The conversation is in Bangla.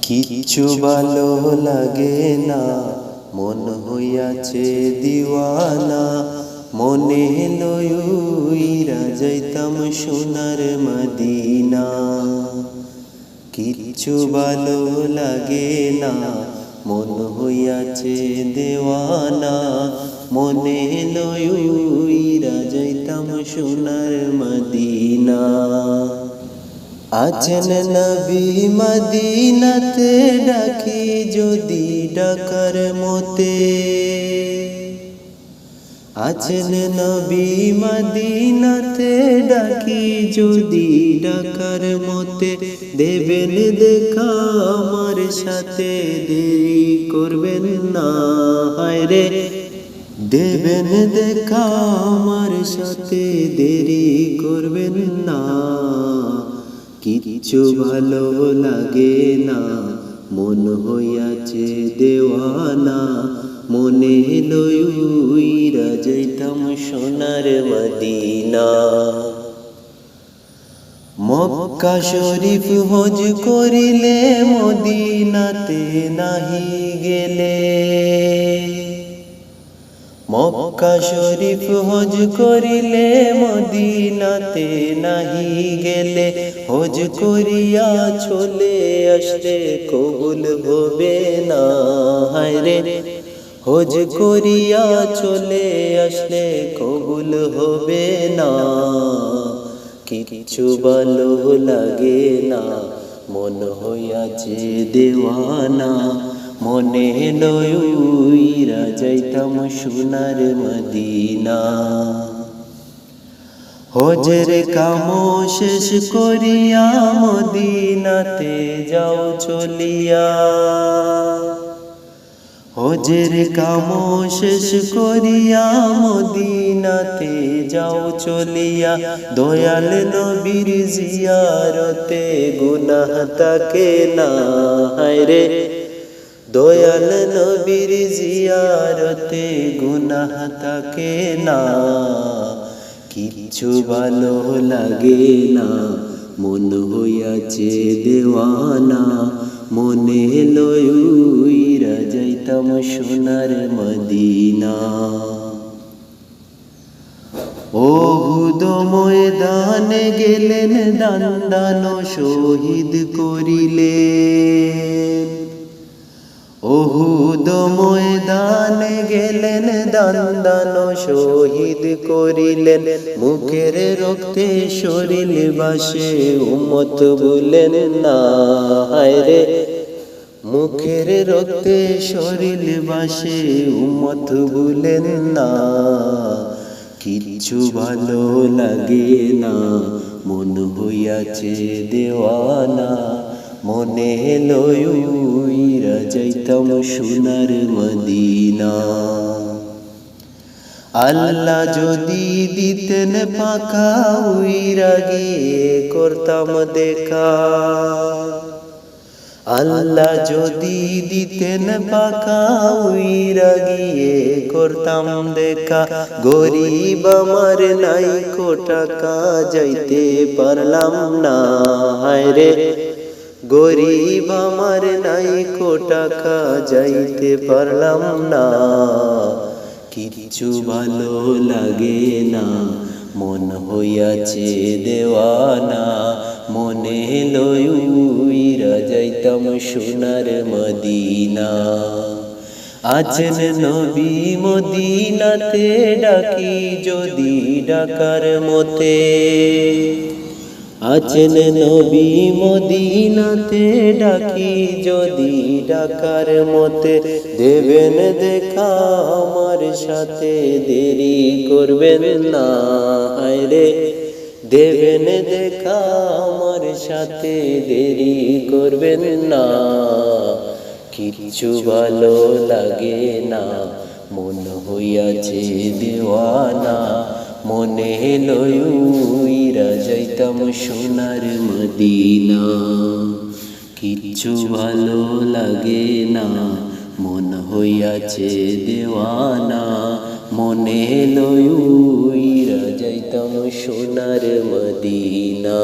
কিচ্ছু ভালো লাগে না, মন হইয়াছে দিওয়ানা। মনে লইরা যাইতাম সোনার মদিনা। কিচ্ছু ভালো লাগে না, মন হইয়াছে দেওয়ানা। মনে লইরা যাইতাম সোনার মদিনা। আছেন নবী মদিনাতে, ডাকি যদি ডাকার মতে। আছেন নবী মদিনাতে, ডাকি যদি ডাকার মতে। দেবেন দেখা আমার সাথে, দেরি করবেন না হায়রে। দেবেন দেখা আমার সাথে, দেরি করবেন না। কিচ্ছু ভালো লাগে না, মন হইয়াছে দেওয়ানা। মনে লইরা যাইতাম সোনার মদিনা। মক্কা শরীফ হজ করিলে, মদিনাতে নাহি গেলে। মক্কা শরীফ হজ করিলে, মদিনাতে নাহি গেলে। হজ করিয়া চলে আসলে কবুল হবে না হায়রে। হজ করিয়া চলে আসলে কবুল হবে না। কিচ্ছু ভালো লাগে না, মন হইয়াছে দেওয়ানা। মনে লইরা যাইতাম সোনার মদিনা। হজের কাম শেষ করিয়া, মদিনাতে যাও চলিয়া। হজের কাম শেষ করিয়া, মদিনাতে যাও চলিয়া। দয়াল নবীর জিয়ারতে গুনাহ থাকে না হায়রে। দয়াল নবীর জিয়ারতে গুনাহ থাকে না। কিচ্ছু ভালো লাগে না, মন হইয়াছে দেওয়ানা। মনে লইরা যাইতাম সোনার মদিনা। ওহুদ ময়দানে গেলেন, দান শহীদ করিলেন। ওহুদ ময়দানে গেলেন, দান শহীদ করিলেন। মুখের রক্তে শরীর বাসে, উম্মত বলেন না হায়রে। মুখের রক্তে শরীর বাসে, উম্মত বলেন না। কিচ্ছু ভালো লাগে না, মন হইয়াছে দেওয়ানা। মনে লইরা যাইতাম সোনার মদিনা। আল্লাহ যদি দিতেন পাখা, উইরা গিয়ে করতাম দেখা। আল্লাহ যদি দিতেন পাখা, উইরা গিয়ে করতাম দেখা। গরিব আমার নাই কো টাকা, যাইতে পারলাম না হায়রে। গরিব আমার নাই কো টাকা, যাইতে পারলাম না। কিচ্ছু ভালো লাগে না, মন হইয়াছে দেওয়ানা। মনে লইরা যাইতাম সোনার মদিনা। আছেন নবী মদিনাতে, ডাকি যদি ডাকার মতে। আছেন নবী মদিনাতে, ডাকি যদি ডাকার মতে। দেবেন দেখা আমার সাথে, দেরি করবেন না হায়রে। দেবেন দেখা আমার সাথে, দেরি করবেন না। কিচ্ছু ভালো লাগে না, মন হইয়াছে দেওয়ানা। মনে লইরা যাইতাম সোনার মদিনা। কিচ্ছু ভালো লাগে না, মন হইয়াছে দেওয়ানা। মনে লইরা যাইতাম সোনার মদিনা।